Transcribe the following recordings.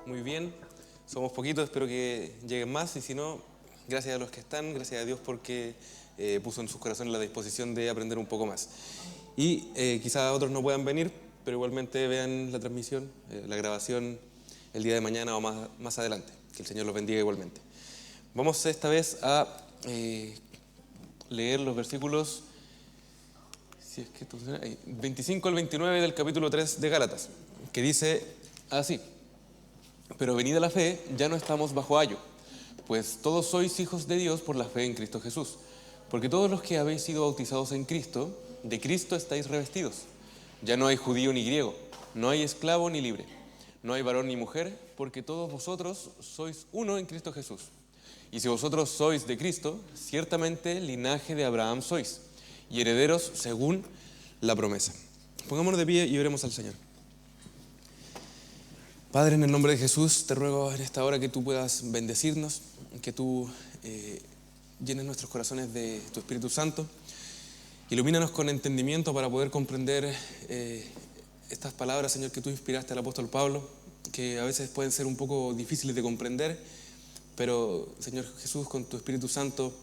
Muy bien, somos poquitos, espero que lleguen más y si no, gracias a los que están, gracias a Dios porque puso en sus corazones la disposición de aprender un poco más. Y quizás otros no puedan venir, pero igualmente vean la transmisión, la grabación el día de mañana o más adelante. Que el Señor los bendiga igualmente. Vamos esta vez a leer los versículos, si es que esto funciona, 25 al 29 del capítulo 3 de Gálatas, que dice así: pero venida la fe, ya no estamos bajo ayo, pues todos sois hijos de Dios por la fe en Cristo Jesús. Porque todos los que habéis sido bautizados en Cristo, de Cristo estáis revestidos. Ya no hay judío ni griego, no hay esclavo ni libre, no hay varón ni mujer, porque todos vosotros sois uno en Cristo Jesús. Y si vosotros sois de Cristo, ciertamente linaje de Abraham sois, y herederos según la promesa. Pongámonos de pie y oremos al Señor. Padre, en el nombre de Jesús, te ruego en esta hora que tú puedas bendecirnos, que tú llenes nuestros corazones de tu Espíritu Santo. Ilumínanos con entendimiento para poder comprender estas palabras, Señor, que tú inspiraste al apóstol Pablo, que a veces pueden ser un poco difíciles de comprender, pero, Señor Jesús, con tu Espíritu Santo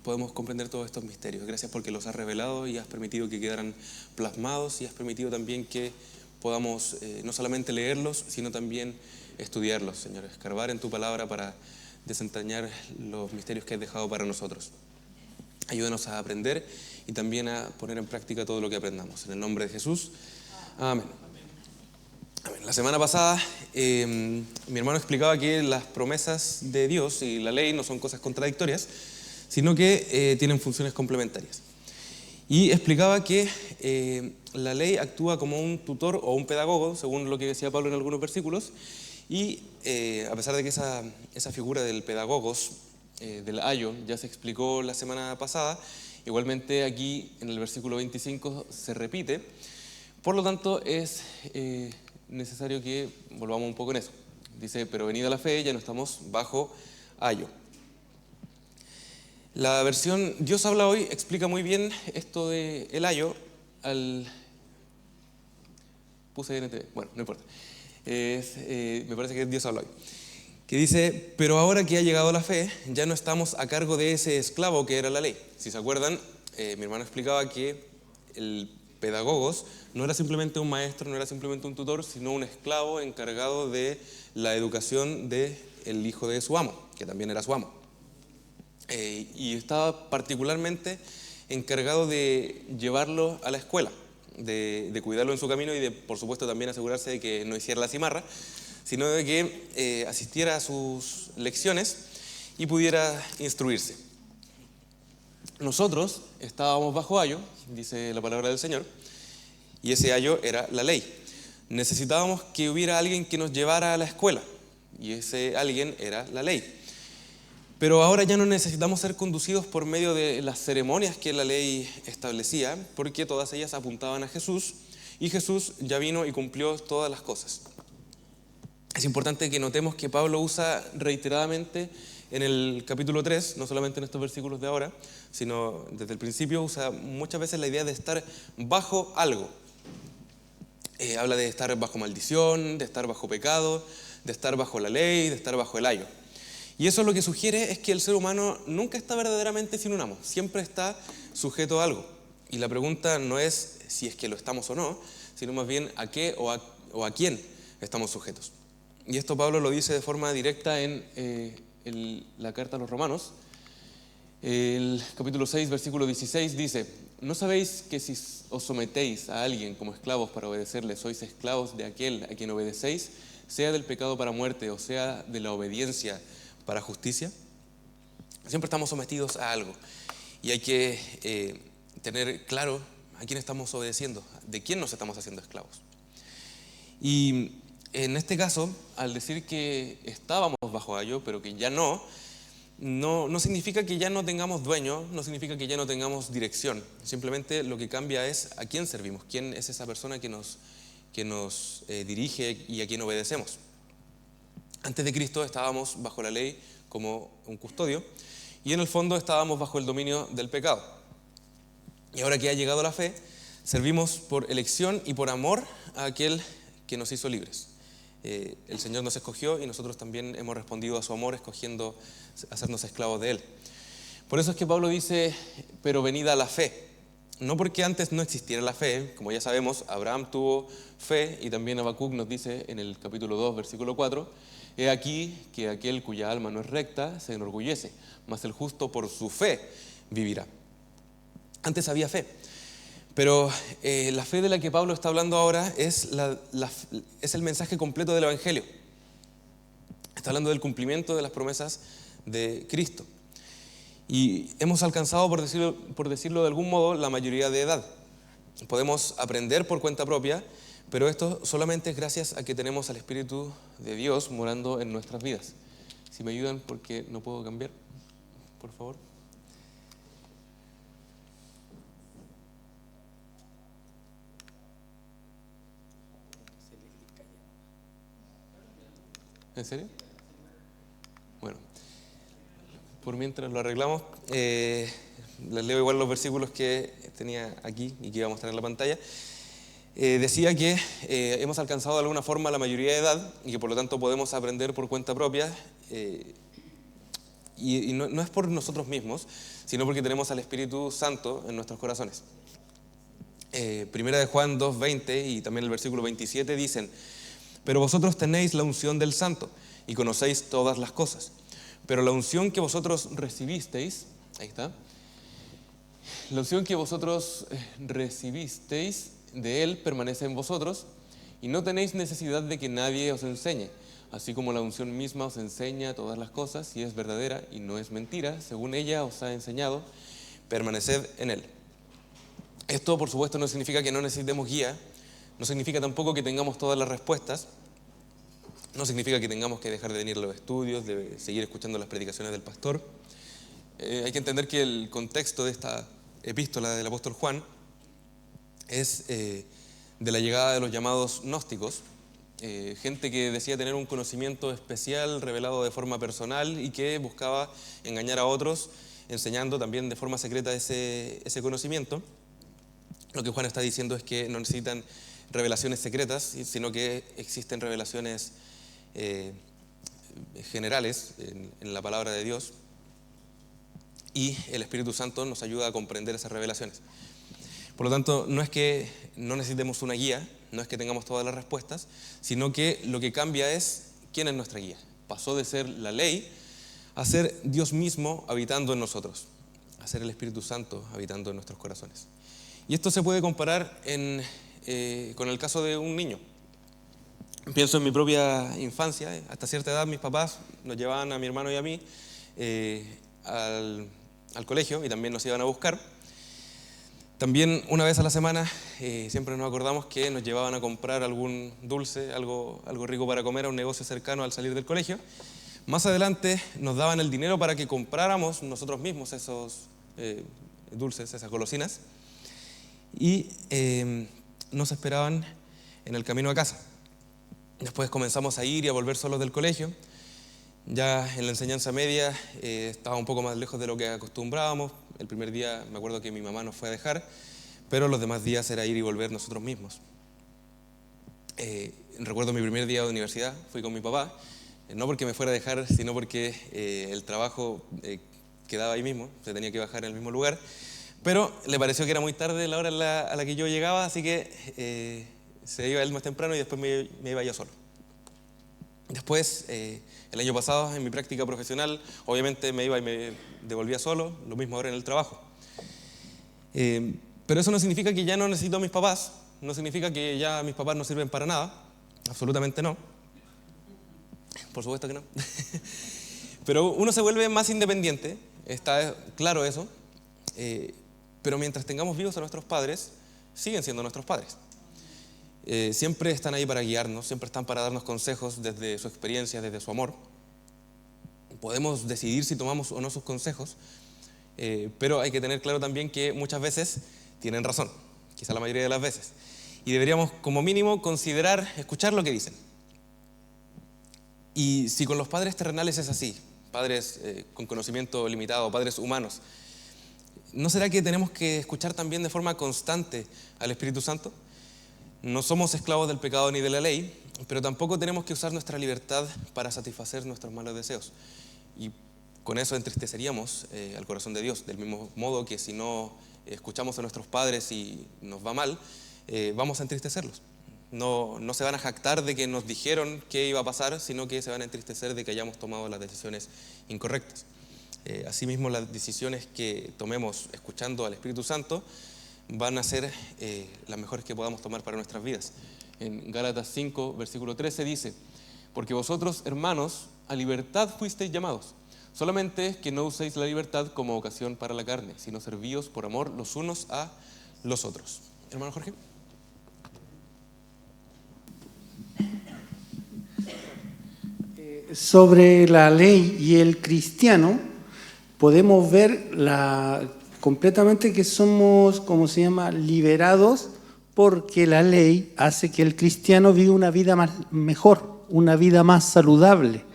podemos comprender todos estos misterios. Gracias porque los has revelado y has permitido que quedaran plasmados y has permitido también que podamos no solamente leerlos, sino también estudiarlos, Señor, escarbar en tu palabra para desentrañar los misterios que has dejado para nosotros. Ayúdanos a aprender y también a poner en práctica todo lo que aprendamos. En el nombre de Jesús, amén. Amén. La semana pasada mi hermano explicaba que las promesas de Dios y la ley no son cosas contradictorias, sino que tienen funciones complementarias. Y explicaba que la ley actúa como un tutor o un pedagogo, según lo que decía Pablo en algunos versículos, y a pesar de que esa figura del pedagogos, del ayo, ya se explicó la semana pasada, igualmente aquí en el versículo 25 se repite. Por lo tanto, es necesario que volvamos un poco en eso. Dice, pero venida la fe, ya no estamos bajo ayo. La versión Dios habla hoy explica muy bien esto de el ayo Puse NTV, bueno, no importa. Me parece que es Dios habla hoy. Que dice, pero ahora que ha llegado la fe, ya no estamos a cargo de ese esclavo que era la ley. Si se acuerdan, mi hermano explicaba que el pedagogos no era simplemente un maestro, no era simplemente un tutor, sino un esclavo encargado de la educación del hijo de su amo, que también era su amo. Y estaba particularmente encargado de llevarlo a la escuela, de cuidarlo en su camino y de, por supuesto, también asegurarse de que no hiciera la cimarra, sino de que asistiera a sus lecciones y pudiera instruirse. Nosotros estábamos bajo ayo, dice la palabra del Señor, y ese ayo era la ley. Necesitábamos que hubiera alguien que nos llevara a la escuela, y ese alguien era la ley. Pero ahora ya no necesitamos ser conducidos por medio de las ceremonias que la ley establecía, porque todas ellas apuntaban a Jesús, y Jesús ya vino y cumplió todas las cosas. Es importante que notemos que Pablo usa reiteradamente en el capítulo 3, no solamente en estos versículos de ahora, sino desde el principio usa muchas veces la idea de estar bajo algo. Habla de estar bajo maldición, de estar bajo pecado, de estar bajo la ley, de estar bajo el ayo. Y eso lo que sugiere es que el ser humano nunca está verdaderamente sin un amo, siempre está sujeto a algo. Y la pregunta no es si es que lo estamos o no, sino más bien a qué o a quién estamos sujetos. Y esto Pablo lo dice de forma directa en la carta a los Romanos. El capítulo 6, versículo 16 dice, ¿no sabéis que si os sometéis a alguien como esclavos para obedecerle, sois esclavos de aquel a quien obedecéis, sea del pecado para muerte o sea de la obediencia para justicia? Siempre estamos sometidos a algo y hay que tener claro a quién estamos obedeciendo, de quién nos estamos haciendo esclavos. Y en este caso, al decir que estábamos bajo ayo, pero que ya no significa que ya no tengamos dueño, no significa que ya no tengamos dirección. Simplemente lo que cambia es a quién servimos, quién es esa persona que nos dirige y a quién obedecemos. Antes de Cristo estábamos bajo la ley como un custodio y en el fondo estábamos bajo el dominio del pecado. Y ahora que ha llegado la fe, servimos por elección y por amor a aquel que nos hizo libres. El Señor nos escogió y nosotros también hemos respondido a su amor escogiendo hacernos esclavos de Él. Por eso es que Pablo dice, pero venida la fe. No porque antes no existiera la fe, como ya sabemos, Abraham tuvo fe y también Habacuc nos dice en el capítulo 2, versículo 4, he aquí que aquel cuya alma no es recta se enorgullece, mas el justo por su fe vivirá. Antes había fe, pero la fe de la que Pablo está hablando ahora es el mensaje completo del Evangelio. Está hablando del cumplimiento de las promesas de Cristo. Y hemos alcanzado, por decirlo de algún modo, la mayoría de edad. Podemos aprender por cuenta propia, pero esto solamente es gracias a que tenemos al Espíritu de Dios morando en nuestras vidas. Si me ayudan, porque no puedo cambiar, por favor. ¿En serio? Bueno. Por mientras lo arreglamos, les leo igual los versículos que tenía aquí y que iba a mostrar en la pantalla. Decía que hemos alcanzado de alguna forma la mayoría de edad y que por lo tanto podemos aprender por cuenta propia y no es por nosotros mismos, sino porque tenemos al Espíritu Santo en nuestros corazones. Primera de Juan 2:20 y también el versículo 27 dicen, pero vosotros tenéis la unción del Santo y conocéis todas las cosas. Pero la unción que vosotros recibisteis, ahí está, la unción que vosotros recibisteis de Él permanece en vosotros y no tenéis necesidad de que nadie os enseñe, así como la unción misma os enseña todas las cosas y es verdadera y no es mentira, según ella os ha enseñado, permaneced en Él. Esto, por supuesto, no significa que no necesitemos guía, no significa tampoco que tengamos todas las respuestas. No significa que tengamos que dejar de venir a los estudios, de seguir escuchando las predicaciones del pastor. Hay que entender que el contexto de esta epístola del apóstol Juan es de la llegada de los llamados gnósticos, gente que decía tener un conocimiento especial revelado de forma personal y que buscaba engañar a otros, enseñando también de forma secreta ese conocimiento. Lo que Juan está diciendo es que no necesitan revelaciones secretas, sino que existen revelaciones generales en la palabra de Dios y el Espíritu Santo nos ayuda a comprender esas revelaciones. Por lo tanto, no es que no necesitemos una guía, no es que tengamos todas las respuestas, sino que lo que cambia es quién es nuestra guía. Pasó de ser la ley a ser Dios mismo habitando en nosotros, a ser el Espíritu Santo habitando en nuestros corazones. Y esto se puede comparar con el caso de un niño. Pienso en mi propia infancia. Hasta cierta edad mis papás nos llevaban a mi hermano y a mí al colegio y también nos iban a buscar. También una vez a la semana siempre nos acordamos que nos llevaban a comprar algún dulce, algo rico para comer a un negocio cercano al salir del colegio. Más adelante nos daban el dinero para que compráramos nosotros mismos esos dulces, esas golosinas, y nos esperaban en el camino a casa. Después comenzamos a ir y a volver solos del colegio. Ya en la enseñanza media estaba un poco más lejos de lo que acostumbrábamos. El primer día me acuerdo que mi mamá nos fue a dejar, pero los demás días era ir y volver nosotros mismos. Recuerdo mi primer día de universidad, fui con mi papá, no porque me fuera a dejar, sino porque el trabajo quedaba ahí mismo, se tenía que bajar en el mismo lugar, pero le pareció que era muy tarde la hora a la que yo llegaba, así que se iba él más temprano y después me iba yo solo. Después, el año pasado, en mi práctica profesional, obviamente me iba y me devolvía solo, lo mismo ahora en el trabajo. Pero eso no significa que ya no necesito a mis papás, no significa que ya mis papás no sirven para nada, absolutamente no. Por supuesto que no. Pero uno se vuelve más independiente, está claro eso, pero mientras tengamos vivos a nuestros padres, siguen siendo nuestros padres. Siempre están ahí para guiarnos, siempre están para darnos consejos desde su experiencia, desde su amor. Podemos decidir si tomamos o no sus consejos, pero hay que tener claro también que muchas veces tienen razón, quizá la mayoría de las veces, y deberíamos como mínimo considerar, escuchar lo que dicen. Y si con los padres terrenales es así, padres con conocimiento limitado, padres humanos, ¿no será que tenemos que escuchar también de forma constante al Espíritu Santo? No somos esclavos del pecado ni de la ley, pero tampoco tenemos que usar nuestra libertad para satisfacer nuestros malos deseos. Y con eso entristeceríamos al corazón de Dios, del mismo modo que si no escuchamos a nuestros padres y nos va mal, vamos a entristecerlos. No se van a jactar de que nos dijeron qué iba a pasar, sino que se van a entristecer de que hayamos tomado las decisiones incorrectas. Asimismo, las decisiones que tomemos escuchando al Espíritu Santo van a ser las mejores que podamos tomar para nuestras vidas. En Gálatas 5, versículo 13 dice: porque vosotros, hermanos, a libertad fuisteis llamados, solamente que no uséis la libertad como ocasión para la carne, sino servíos por amor los unos a los otros. Hermano Jorge. Sobre la ley y el cristiano, podemos ver completamente que somos, liberados, porque la ley hace que el cristiano viva una vida mejor, una vida más saludable.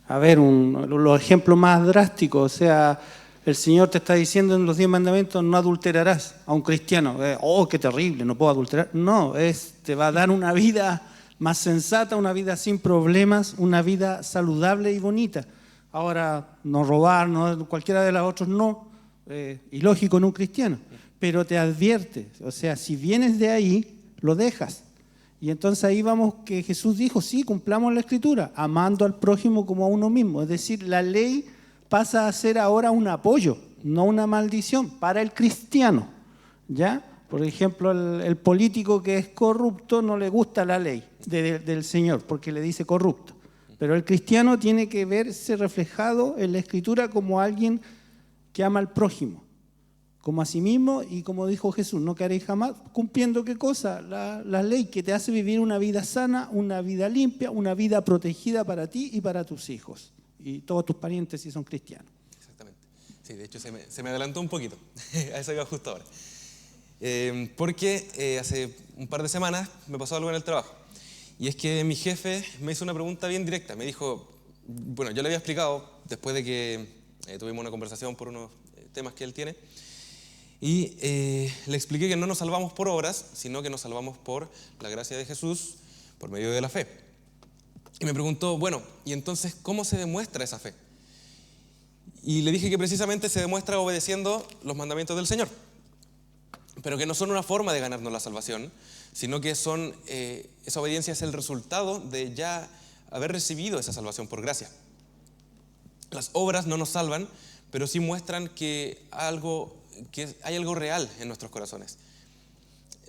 A ver, los ejemplos más drásticos, el Señor te está diciendo en los 10 mandamientos: no adulterarás. A un cristiano, qué terrible, no puedo adulterar. No, te va a dar una vida más sensata, una vida sin problemas, una vida saludable y bonita. Ahora, no robar, no, cualquiera de los otros no, ilógico en un cristiano, pero te advierte, si vienes de ahí, lo dejas. Y entonces ahí vamos que Jesús dijo: sí, cumplamos la Escritura, amando al prójimo como a uno mismo. Es decir, la ley pasa a ser ahora un apoyo, no una maldición para el cristiano, ¿ya? Por ejemplo, el político que es corrupto no le gusta la ley del Señor porque le dice corrupto. Pero el cristiano tiene que verse reflejado en la Escritura como alguien que ama al prójimo, como a sí mismo, y como dijo Jesús: no queréis jamás, cumpliendo ¿qué cosa? La ley que te hace vivir una vida sana, una vida limpia, una vida protegida para ti y para tus hijos y todos tus parientes si son cristianos. Exactamente. Sí, de hecho se me adelantó un poquito. A eso iba justo ahora. Porque hace un par de semanas me pasó algo en el trabajo. Y es que mi jefe me hizo una pregunta bien directa. Me dijo, bueno, yo le había explicado después de que tuvimos una conversación por unos temas que él tiene, y le expliqué que no nos salvamos por obras, sino que nos salvamos por la gracia de Jesús, por medio de la fe. Y me preguntó, bueno, ¿y entonces cómo se demuestra esa fe? Y le dije que precisamente se demuestra obedeciendo los mandamientos del Señor, pero que no son una forma de ganarnos la salvación, sino que esa obediencia es el resultado de ya haber recibido esa salvación por gracia. Las obras no nos salvan, pero sí muestran que hay algo real en nuestros corazones.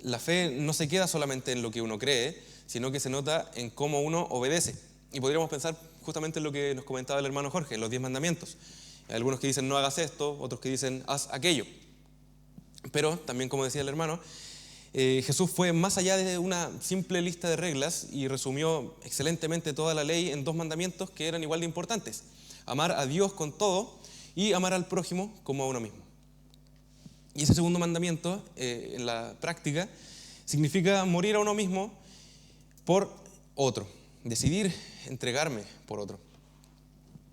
La fe no se queda solamente en lo que uno cree, sino que se nota en cómo uno obedece. Y podríamos pensar justamente en lo que nos comentaba el hermano Jorge, en los 10 mandamientos. Hay algunos que dicen no hagas esto, otros que dicen haz aquello. Pero también, como decía el hermano, Jesús fue más allá de una simple lista de reglas y resumió excelentemente toda la ley en 2 mandamientos que eran igual de importantes: amar a Dios con todo y amar al prójimo como a uno mismo. Y ese segundo mandamiento, en la práctica, significa morir a uno mismo por otro, decidir entregarme por otro.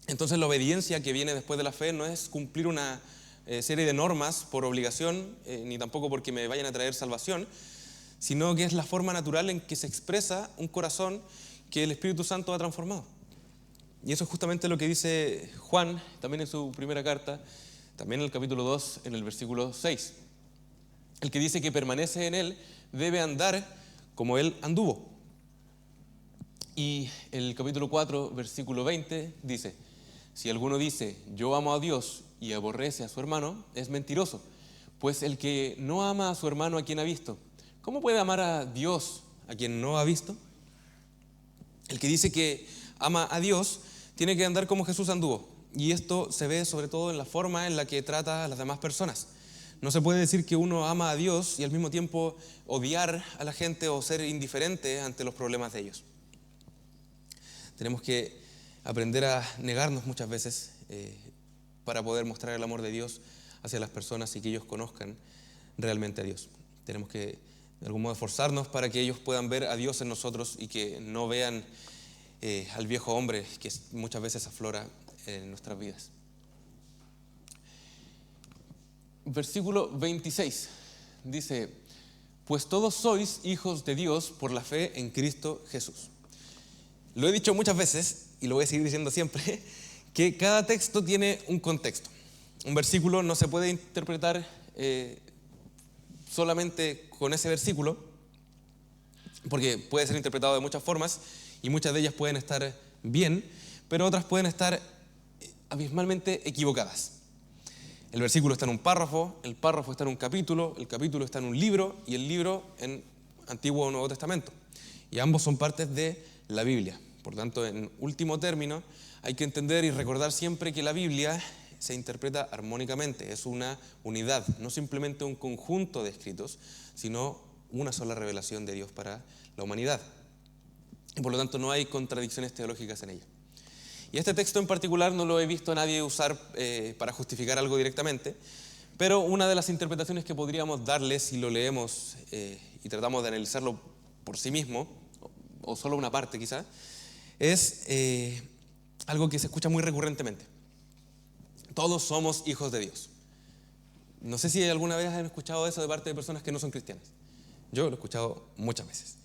Entonces la obediencia que viene después de la fe no es cumplir una serie de normas por obligación, ni tampoco porque me vayan a traer salvación, sino que es la forma natural en que se expresa un corazón que el Espíritu Santo ha transformado. Y eso es justamente lo que dice Juan, también en su primera carta, también en el capítulo 2, en el versículo 6. El que dice que permanece en Él debe andar como Él anduvo. Y el capítulo 4, versículo 20 dice: si alguno dice yo amo a Dios y aborrece a su hermano, es mentiroso, pues el que no ama a su hermano a quien ha visto, ¿cómo puede amar a Dios a quien no ha visto? El que dice que ama a Dios tiene que andar como Jesús anduvo, y esto se ve sobre todo en la forma en la que trata a las demás personas. No se puede decir que uno ama a Dios y al mismo tiempo odiar a la gente o ser indiferente ante los problemas de ellos. Tenemos que aprender a negarnos muchas veces para poder mostrar el amor de Dios hacia las personas y que ellos conozcan realmente a Dios. Tenemos que de algún modo esforzarnos para que ellos puedan ver a Dios en nosotros y que no vean al viejo hombre que muchas veces aflora en nuestras vidas. Versículo 26 dice: pues todos sois hijos de Dios por la fe en Cristo Jesús. Lo he dicho muchas veces y lo voy a seguir diciendo siempre, que cada texto tiene un contexto. Un versículo no se puede interpretar solamente con ese versículo, porque puede ser interpretado de muchas formas y muchas de ellas pueden estar bien, pero otras pueden estar abismalmente equivocadas. El versículo está en un párrafo, el párrafo está en un capítulo, el capítulo está en un libro y el libro en Antiguo o Nuevo Testamento. Y ambos son partes de la Biblia. Por tanto, en último término, hay que entender y recordar siempre que la Biblia se interpreta armónicamente, es una unidad, no simplemente un conjunto de escritos, sino una sola revelación de Dios para la humanidad. Y por lo tanto no hay contradicciones teológicas en ella. Y este texto en particular no lo he visto a nadie usar para justificar algo directamente, pero una de las interpretaciones que podríamos darle si lo leemos y tratamos de analizarlo por sí mismo, o solo una parte quizá, es algo que se escucha muy recurrentemente. Todos somos hijos de Dios. No sé si alguna vez han escuchado eso de parte de personas que no son cristianas. Yo lo he escuchado muchas veces.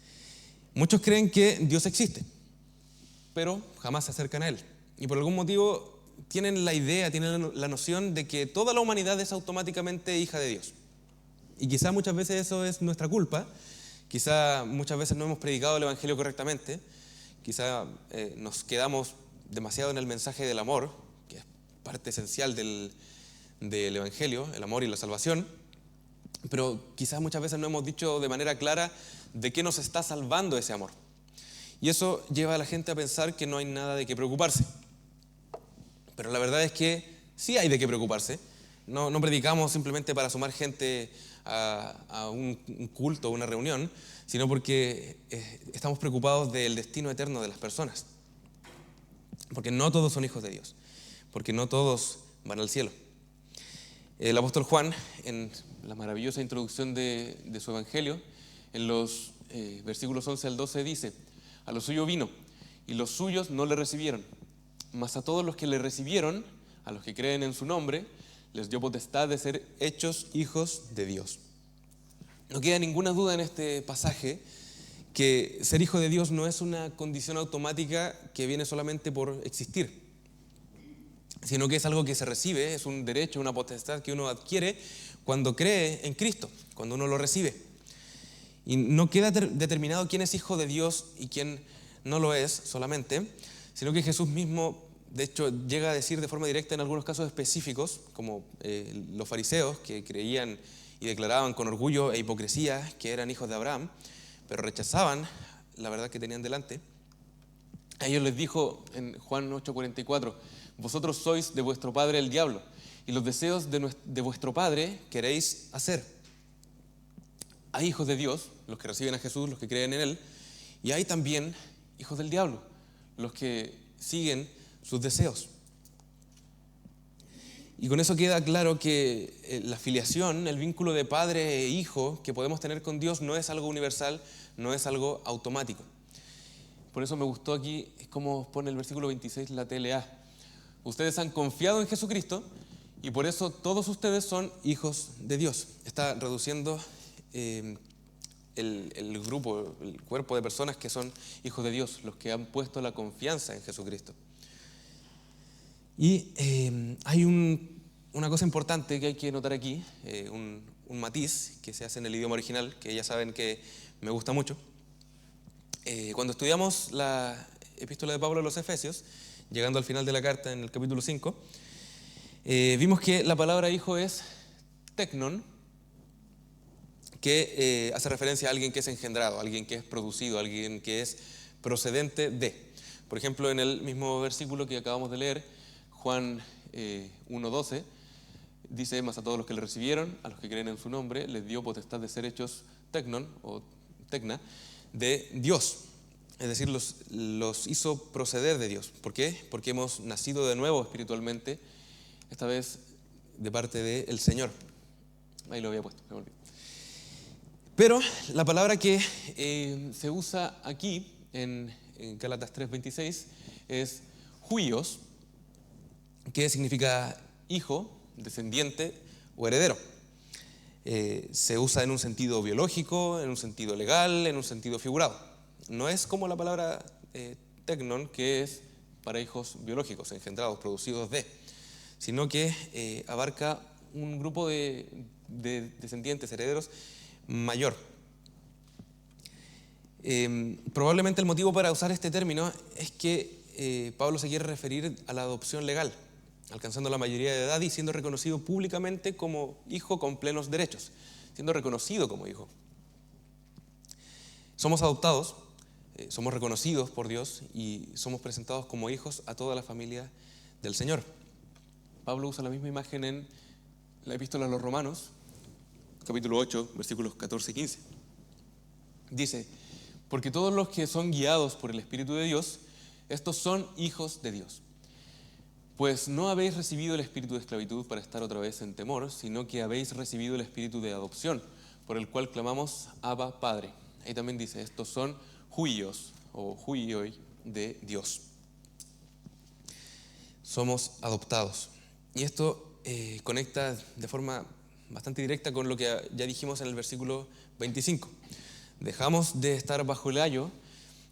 Muchos creen que Dios existe, pero jamás se acercan a Él. Y por algún motivo tienen la idea, tienen la noción de que toda la humanidad es automáticamente hija de Dios. Y quizá muchas veces eso es nuestra culpa, quizá muchas veces no hemos predicado el Evangelio correctamente, quizá nos quedamos demasiado en el mensaje del amor, que es parte esencial del Evangelio, el amor y la salvación, pero quizás muchas veces no hemos dicho de manera clara de qué nos está salvando ese amor. Y eso lleva a la gente a pensar que no hay nada de qué preocuparse. Pero la verdad es que sí hay de qué preocuparse. No predicamos simplemente para sumar gente a un culto o una reunión, sino porque estamos preocupados del destino eterno de las personas. Porque no todos son hijos de Dios, porque no todos van al cielo. El apóstol Juan, en la maravillosa introducción de su evangelio, en los versículos 11 al 12 dice: a lo suyo vino, y los suyos no le recibieron, mas a todos los que le recibieron, a los que creen en su nombre, les dio potestad de ser hechos hijos de Dios. No queda ninguna duda en este pasaje que ser hijo de Dios no es una condición automática que viene solamente por existir, sino que es algo que se recibe, es un derecho, una potestad que uno adquiere cuando cree en Cristo, cuando uno lo recibe. Y no queda determinado quién es hijo de Dios y quién no lo es solamente, sino que Jesús mismo, de hecho, llega a decir de forma directa en algunos casos específicos, como los fariseos que creían y declaraban con orgullo e hipocresía que eran hijos de Abraham, pero rechazaban la verdad que tenían delante. A ellos les dijo en Juan 8:44: vosotros sois de vuestro padre el diablo, y los deseos de vuestro padre queréis hacer. Hay hijos de Dios, los que reciben a Jesús, los que creen en Él, y hay también hijos del diablo, los que siguen sus deseos. Y con eso queda claro que la filiación, el vínculo de padre e hijo que podemos tener con Dios no es algo universal, no es algo automático. Por eso me gustó aquí cómo pone el versículo 26 la TLA. Ustedes han confiado en Jesucristo y por eso todos ustedes son hijos de Dios. Está reduciendo el grupo, el cuerpo de personas que son hijos de Dios, los que han puesto la confianza en Jesucristo. Y hay una cosa importante que hay que notar aquí, un matiz que se hace en el idioma original, que ya saben que me gusta mucho. Cuando estudiamos la epístola de Pablo a los Efesios, llegando al final de la carta en el capítulo 5, vimos que la palabra hijo es teknon, que hace referencia a alguien que es engendrado, alguien que es producido, alguien que es procedente de. Por ejemplo, en el mismo versículo que acabamos de leer, Juan 1:12, dice: mas a todos los que le recibieron, a los que creen en su nombre, les dio potestad de ser hechos teknon o tekna de Dios. Es decir, los hizo proceder de Dios. ¿Por qué? Porque hemos nacido de nuevo espiritualmente, esta vez de parte del Señor. Ahí lo había puesto, me olvidé. Pero la palabra que se usa aquí en Gálatas 3:26 es huios, que significa hijo, descendiente o heredero. Se usa en un sentido biológico, en un sentido legal, en un sentido figurado. No es como la palabra tecnon, que es para hijos biológicos, engendrados, producidos de, sino que abarca un grupo de descendientes, herederos, mayor. Probablemente el motivo para usar este término es que Pablo se quiere referir a la adopción legal, alcanzando la mayoría de edad y siendo reconocido públicamente como hijo con plenos derechos, siendo reconocido como hijo. Somos adoptados, somos reconocidos por Dios y somos presentados como hijos a toda la familia del Señor. Pablo usa la misma imagen en la epístola a los Romanos, capítulo 8, versículos 14 y 15. Dice: porque todos los que son guiados por el Espíritu de Dios, estos son hijos de Dios. Pues no habéis recibido el espíritu de esclavitud para estar otra vez en temor, sino que habéis recibido el espíritu de adopción, por el cual clamamos Abba, Padre. Ahí también dice, estos son huios o huioi de Dios. Somos adoptados. Y esto conecta de forma bastante directa con lo que ya dijimos en el versículo 25. Dejamos de estar bajo el ayo,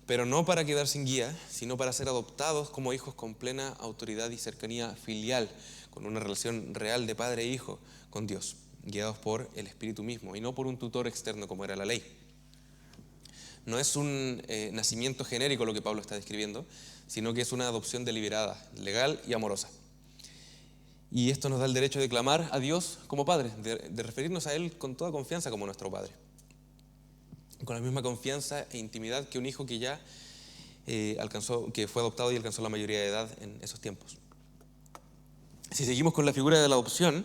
pero no para quedar sin guía, sino para ser adoptados como hijos con plena autoridad y cercanía filial, con una relación real de padre e hijo con Dios, guiados por el Espíritu mismo y no por un tutor externo como era la ley. No es un nacimiento genérico lo que Pablo está describiendo, sino que es una adopción deliberada, legal y amorosa. Y esto nos da el derecho de clamar a Dios como Padre, de referirnos a Él con toda confianza como nuestro Padre, con la misma confianza e intimidad que un hijo que ya que fue adoptado y alcanzó la mayoría de edad en esos tiempos. Si seguimos con la figura de la adopción,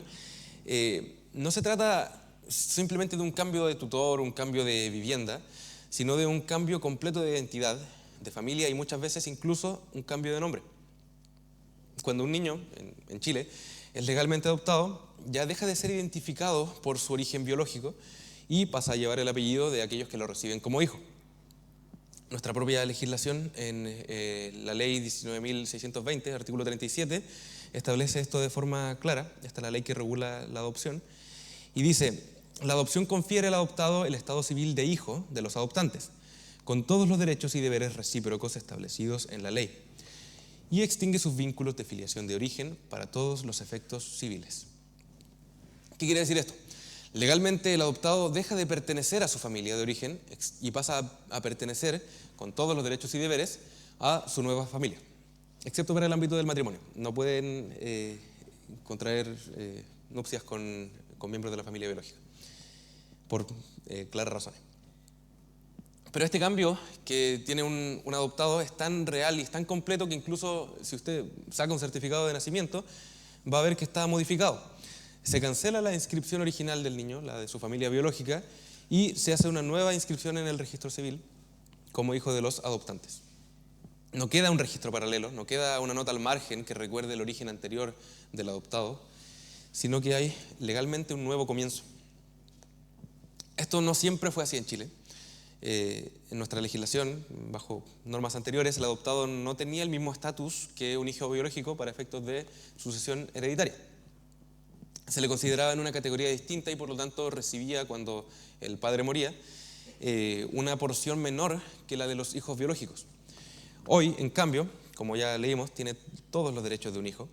no se trata simplemente de un cambio de tutor, un cambio de vivienda, sino de un cambio completo de identidad, de familia y muchas veces incluso un cambio de nombre. Cuando un niño en Chile es legalmente adoptado, ya deja de ser identificado por su origen biológico y pasa a llevar el apellido de aquellos que lo reciben como hijo. Nuestra propia legislación en la ley 19.620, artículo 37, establece esto de forma clara. Esta es la ley que regula la adopción. Y dice, la adopción confiere al adoptado el estado civil de hijo de los adoptantes, con todos los derechos y deberes recíprocos establecidos en la ley, y extingue sus vínculos de filiación de origen para todos los efectos civiles. ¿Qué quiere decir esto? Legalmente el adoptado deja de pertenecer a su familia de origen y pasa a pertenecer, con todos los derechos y deberes, a su nueva familia, excepto para el ámbito del matrimonio. No pueden contraer nupcias con miembros de la familia biológica, por claras razones. Pero este cambio que tiene un adoptado es tan real y es tan completo que incluso si usted saca un certificado de nacimiento, va a ver que está modificado. Se cancela la inscripción original del niño, la de su familia biológica, y se hace una nueva inscripción en el registro civil como hijo de los adoptantes. No queda un registro paralelo, no queda una nota al margen que recuerde el origen anterior del adoptado, sino que hay legalmente un nuevo comienzo. Esto no siempre fue así en Chile. En nuestra legislación, bajo normas anteriores, el adoptado no tenía el mismo estatus que un hijo biológico para efectos de sucesión hereditaria. Se le consideraba en una categoría distinta y por lo tanto recibía, cuando el padre moría, una porción menor que la de los hijos biológicos. Hoy, en cambio, como ya leímos, tiene todos los derechos de un hijo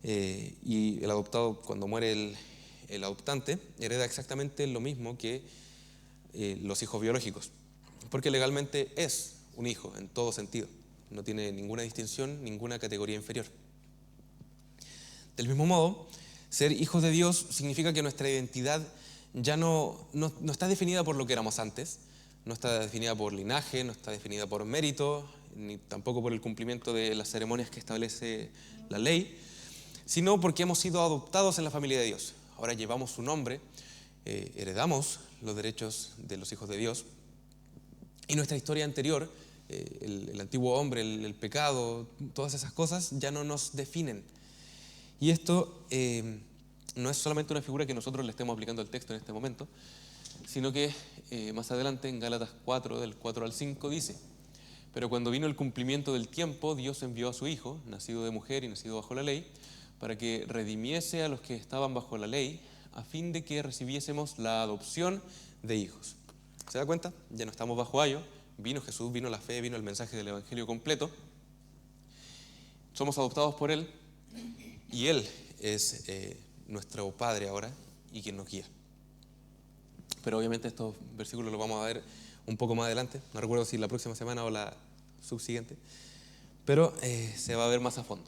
y el adoptado, cuando muere el adoptante, hereda exactamente lo mismo que los hijos biológicos, porque legalmente es un hijo en todo sentido, no tiene ninguna distinción, ninguna categoría inferior. Del mismo modo, ser hijos de Dios significa que nuestra identidad ya no está definida por lo que éramos antes, no está definida por linaje, no está definida por mérito, ni tampoco por el cumplimiento de las ceremonias que establece la ley, sino porque hemos sido adoptados en la familia de Dios. Ahora llevamos su nombre, heredamos los derechos de los hijos de Dios, y nuestra historia anterior, el antiguo hombre, el pecado, todas esas cosas ya no nos definen. Y esto no es solamente una figura que nosotros le estemos aplicando al texto en este momento, sino que más adelante en Gálatas 4, del 4 al 5 dice: pero cuando vino el cumplimiento del tiempo, Dios envió a su Hijo, nacido de mujer y nacido bajo la ley, para que redimiese a los que estaban bajo la ley, a fin de que recibiésemos la adopción de hijos. ¿Se da cuenta? Ya no estamos bajo ayo, vino Jesús, vino la fe, vino el mensaje del Evangelio completo. Somos adoptados por Él y Él es nuestro Padre ahora y quien nos guía. Pero obviamente estos versículos los vamos a ver un poco más adelante. No recuerdo si la próxima semana o la subsiguiente, pero se va a ver más a fondo.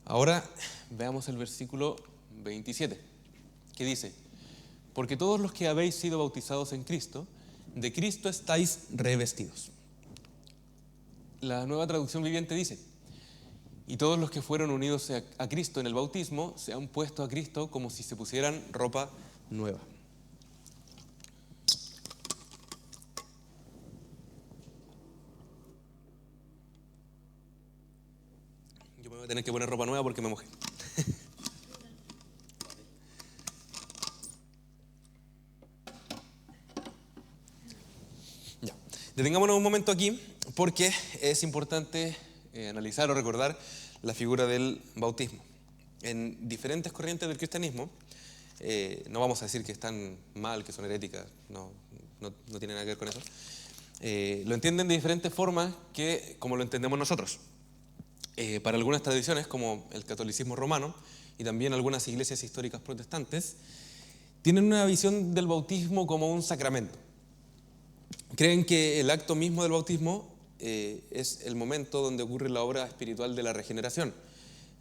Ahora veamos el versículo 27, que dice: porque todos los que habéis sido bautizados en Cristo, de Cristo estáis revestidos. La Nueva Traducción Viviente dice: y todos los que fueron unidos a Cristo en el bautismo se han puesto a Cristo como si se pusieran ropa nueva. Yo me voy a tener que poner ropa nueva porque me mojé. Ya. Detengámonos un momento aquí porque es importante analizar o recordar la figura del bautismo. En diferentes corrientes del cristianismo, no vamos a decir que están mal, que son heréticas, no tiene nada que ver con eso. Lo entienden de diferentes formas que como lo entendemos nosotros. Para algunas tradiciones, como el catolicismo romano y también algunas iglesias históricas protestantes, tienen una visión del bautismo como un sacramento. Creen que el acto mismo del bautismo es el momento donde ocurre la obra espiritual de la regeneración,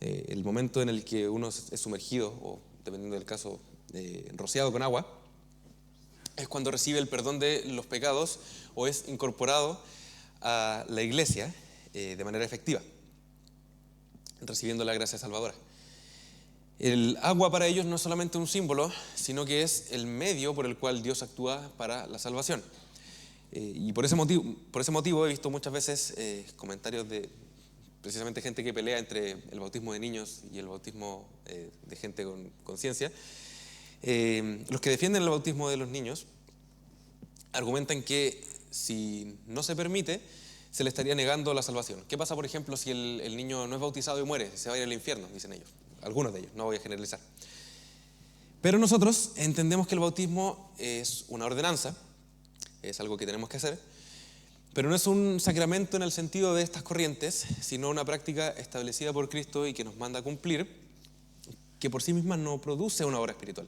el momento en el que uno es sumergido, o dependiendo del caso, rociado con agua, es cuando recibe el perdón de los pecados o es incorporado a la iglesia de manera efectiva, recibiendo la gracia salvadora. El agua para ellos no es solamente un símbolo, sino que es el medio por el cual Dios actúa para la salvación. Y por ese motivo he visto muchas veces comentarios de precisamente gente que pelea entre el bautismo de niños y el bautismo de gente con conciencia. Los que defienden el bautismo de los niños argumentan que si no se permite, se le estaría negando la salvación. ¿Qué pasa, por ejemplo, si el niño no es bautizado y muere? Se va a ir al infierno, dicen ellos. Algunos de ellos, no voy a generalizar. Pero nosotros entendemos que el bautismo es una ordenanza, es algo que tenemos que hacer, pero no es un sacramento en el sentido de estas corrientes, sino una práctica establecida por Cristo y que nos manda a cumplir, que por sí misma no produce una obra espiritual.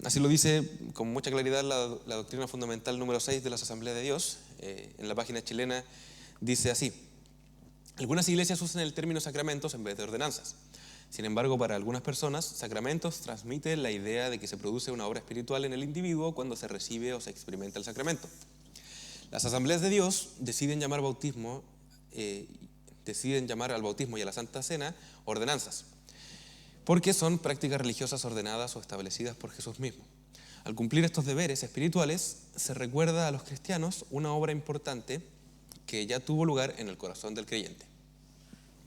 Así lo dice con mucha claridad la doctrina fundamental número 6 de las Asambleas de Dios. En la página chilena dice así: algunas iglesias usan el término sacramentos en vez de ordenanzas. Sin embargo, para algunas personas, sacramentos transmite la idea de que se produce una obra espiritual en el individuo cuando se recibe o se experimenta el sacramento. Las Asambleas de Dios deciden llamar al bautismo y a la Santa Cena ordenanzas, porque son prácticas religiosas ordenadas o establecidas por Jesús mismo. Al cumplir estos deberes espirituales, se recuerda a los cristianos una obra importante que ya tuvo lugar en el corazón del creyente.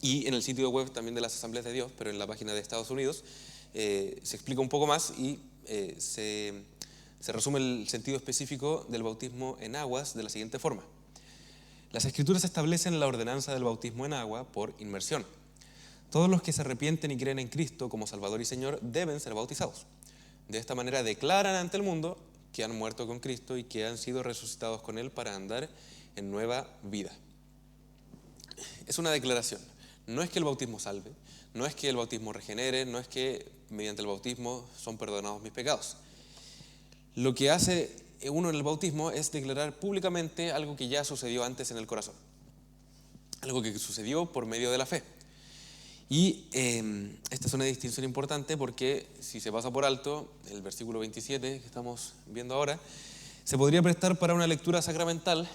Y en el sitio web también de las Asambleas de Dios, pero en la página de Estados Unidos, se explica un poco más y se resume el sentido específico del bautismo en aguas de la siguiente forma. Las Escrituras establecen la ordenanza del bautismo en agua por inmersión. Todos los que se arrepienten y creen en Cristo como Salvador y Señor deben ser bautizados. De esta manera declaran ante el mundo que han muerto con Cristo y que han sido resucitados con Él para andar en nueva vida. Es una declaración. No es que el bautismo salve, no es que el bautismo regenere, no es que mediante el bautismo son perdonados mis pecados. Lo que hace uno en el bautismo es declarar públicamente algo que ya sucedió antes en el corazón, algo que sucedió por medio de la fe. Y esta es una distinción importante porque si se pasa por alto el versículo 27 que estamos viendo ahora, se podría prestar para una lectura sacramental,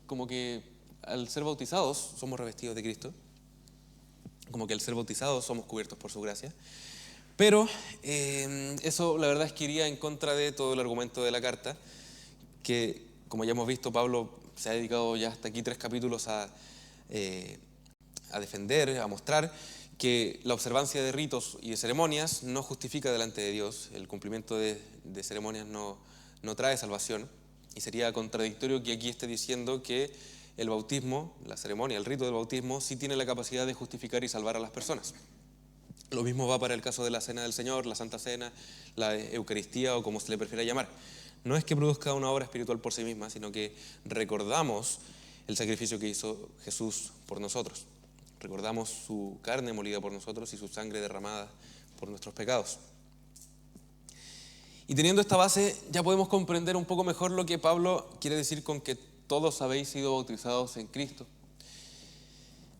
como que al ser bautizados somos revestidos de Cristo, como que al ser bautizados somos cubiertos por su gracia. Pero eso la verdad es que iría en contra de todo el argumento de la carta, que como ya hemos visto, Pablo se ha dedicado ya hasta aquí 3 capítulos a defender, a mostrar que la observancia de ritos y de ceremonias no justifica delante de Dios. El cumplimiento de ceremonias no trae salvación, y sería contradictorio que aquí esté diciendo que el bautismo, la ceremonia, el rito del bautismo, sí tiene la capacidad de justificar y salvar a las personas. Lo mismo va para el caso de la Cena del Señor, la Santa Cena, la Eucaristía o como se le prefiera llamar. no es que produzca una obra espiritual por sí misma, sino que recordamos el sacrificio que hizo Jesús por nosotros. Recordamos su carne molida por nosotros y su sangre derramada por nuestros pecados. Y teniendo esta base, ya podemos comprender un poco mejor lo que Pablo quiere decir con que todos habéis sido bautizados en Cristo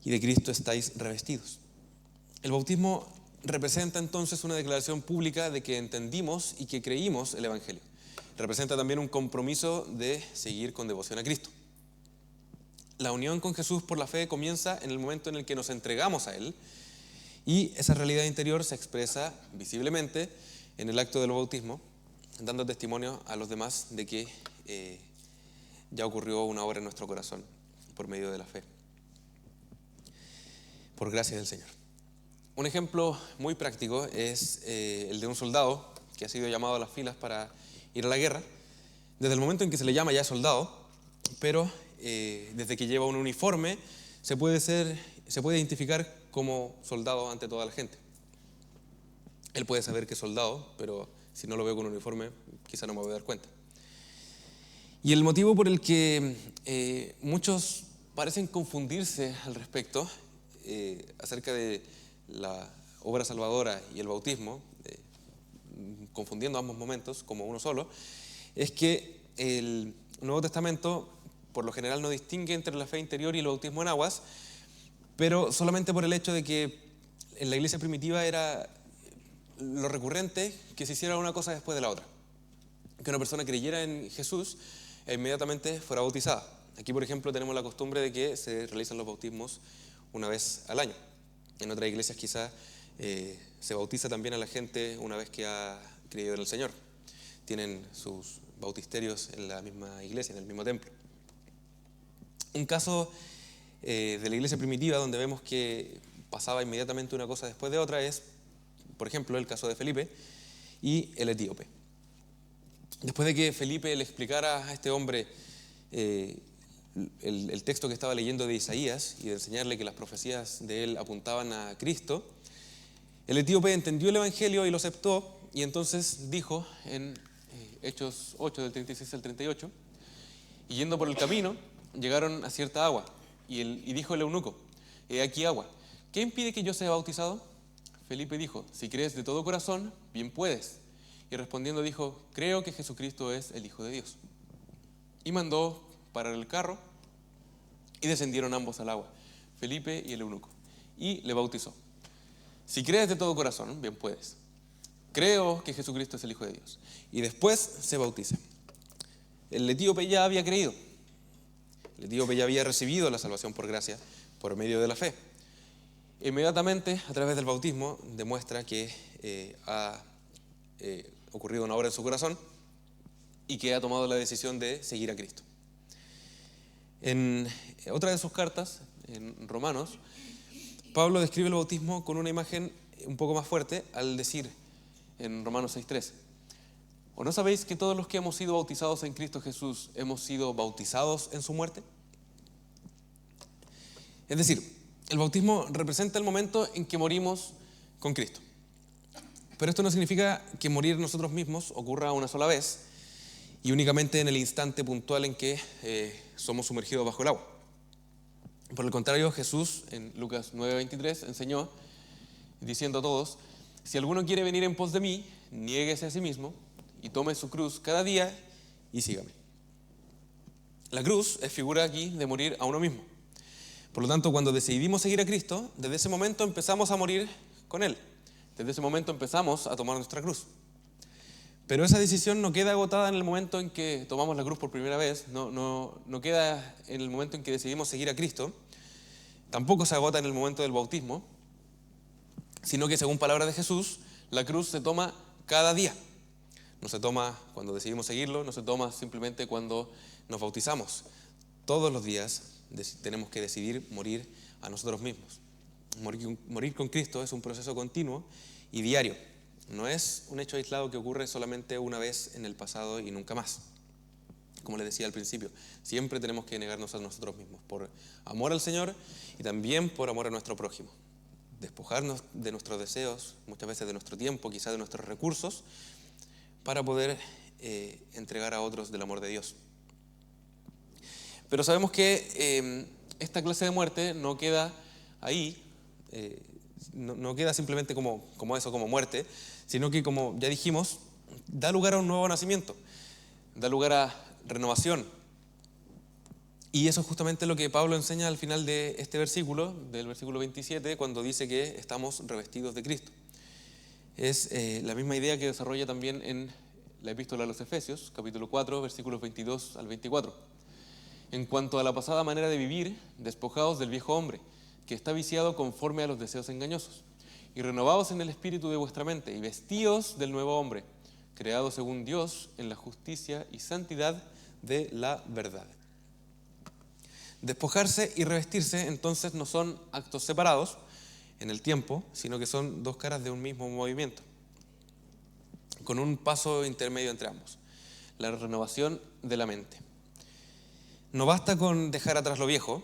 y de Cristo estáis revestidos. El bautismo representa entonces una declaración pública de que entendimos y que creímos el Evangelio. Representa también un compromiso de seguir con devoción a Cristo. La unión con Jesús por la fe comienza en el momento en el que nos entregamos a Él, y esa realidad interior se expresa visiblemente en el acto del bautismo, dando testimonio a los demás de que ya ocurrió una obra en nuestro corazón por medio de la fe, por gracia del Señor. Un ejemplo muy práctico es el de un soldado que ha sido llamado a las filas para ir a la guerra. Desde el momento en que se le llama ya soldado, pero desde que lleva un uniforme se puede identificar como soldado ante toda la gente. Él puede saber que es soldado, pero si no lo veo con un uniforme, quizá no me voy a dar cuenta. Y el motivo por el que muchos parecen confundirse al respecto acerca de la obra salvadora y el bautismo, confundiendo ambos momentos como uno solo, es que el Nuevo Testamento por lo general no distingue entre la fe interior y el bautismo en aguas, pero solamente por el hecho de que en la iglesia primitiva era lo recurrente que se hiciera una cosa después de la otra, que una persona creyera en Jesús e inmediatamente fuera bautizada. Aquí, por ejemplo, tenemos la costumbre de que se realizan los bautismos una vez al año. En otras iglesias quizás se bautiza también a la gente una vez que ha creído en el Señor. Tienen sus bautisterios en la misma iglesia, en el mismo templo. Un caso de la iglesia primitiva donde vemos que pasaba inmediatamente una cosa después de otra es, por ejemplo, el caso de Felipe y el etíope. Después de que Felipe le explicara a este hombre el texto que estaba leyendo de Isaías y de enseñarle que las profecías de él apuntaban a Cristo, el etíope entendió el Evangelio y lo aceptó, y entonces dijo en Hechos 8, del 36 al 38, y yendo por el camino, llegaron a cierta agua, y dijo el eunuco, he aquí agua, ¿qué impide que yo sea bautizado? Felipe dijo, si crees de todo corazón, bien puedes. Y respondiendo dijo, creo que Jesucristo es el Hijo de Dios. Y mandó parar el carro, y descendieron ambos al agua, Felipe y el eunuco, y le bautizó. Si crees de todo corazón, bien puedes. Creo que Jesucristo es el Hijo de Dios. Y después se bautiza. El etíope ya había creído. El etíope ya había recibido la salvación por gracia, por medio de la fe. Inmediatamente, a través del bautismo, demuestra que ha ocurrido una obra en su corazón y que ha tomado la decisión de seguir a Cristo. En otra de sus cartas, en Romanos, Pablo describe el bautismo con una imagen un poco más fuerte al decir en Romanos 6:13, ¿o no sabéis que todos los que hemos sido bautizados en Cristo Jesús hemos sido bautizados en su muerte? Es decir, el bautismo representa el momento en que morimos con Cristo. Pero esto no significa que morir nosotros mismos ocurra una sola vez y únicamente en el instante puntual en que somos sumergidos bajo el agua. Por el contrario, Jesús en Lucas 9:23 enseñó diciendo a todos, si alguno quiere venir en pos de mí, niéguese a sí mismo y tome su cruz cada día y sígame. La cruz es figura aquí de morir a uno mismo. Por lo tanto, cuando decidimos seguir a Cristo, desde ese momento empezamos a morir con Él. Desde ese momento empezamos a tomar nuestra cruz. Pero esa decisión no queda agotada en el momento en que tomamos la cruz por primera vez, no queda en el momento en que decidimos seguir a Cristo, tampoco se agota en el momento del bautismo, sino que según palabras de Jesús, la cruz se toma cada día. No se toma cuando decidimos seguirlo, no se toma simplemente cuando nos bautizamos. Todos los días tenemos que decidir morir a nosotros mismos. Morir con Cristo es un proceso continuo y diario. No es un hecho aislado que ocurre solamente una vez en el pasado y nunca más. Como les decía al principio, siempre tenemos que negarnos a nosotros mismos por amor al Señor y también por amor a nuestro prójimo. Despojarnos de nuestros deseos, muchas veces de nuestro tiempo, quizás de nuestros recursos, para poder entregar a otros del amor de Dios. Pero sabemos que esta clase de muerte no queda ahí, no queda simplemente como eso, como muerte, sino que, como ya dijimos, da lugar a un nuevo nacimiento, da lugar a renovación. Y eso es justamente lo que Pablo enseña al final de este versículo, del versículo 27, cuando dice que estamos revestidos de Cristo. Es la misma idea que desarrolla también en la epístola a los Efesios, capítulo 4, versículos 22 al 24. En cuanto a la pasada manera de vivir, despojados del viejo hombre, que está viciado conforme a los deseos engañosos, y renovados en el espíritu de vuestra mente, y vestíos del nuevo hombre, creado según Dios en la justicia y santidad de la verdad. Despojarse y revestirse entonces no son actos separados en el tiempo, sino que son dos caras de un mismo movimiento, con un paso intermedio entre ambos: la renovación de la mente. No basta con dejar atrás lo viejo,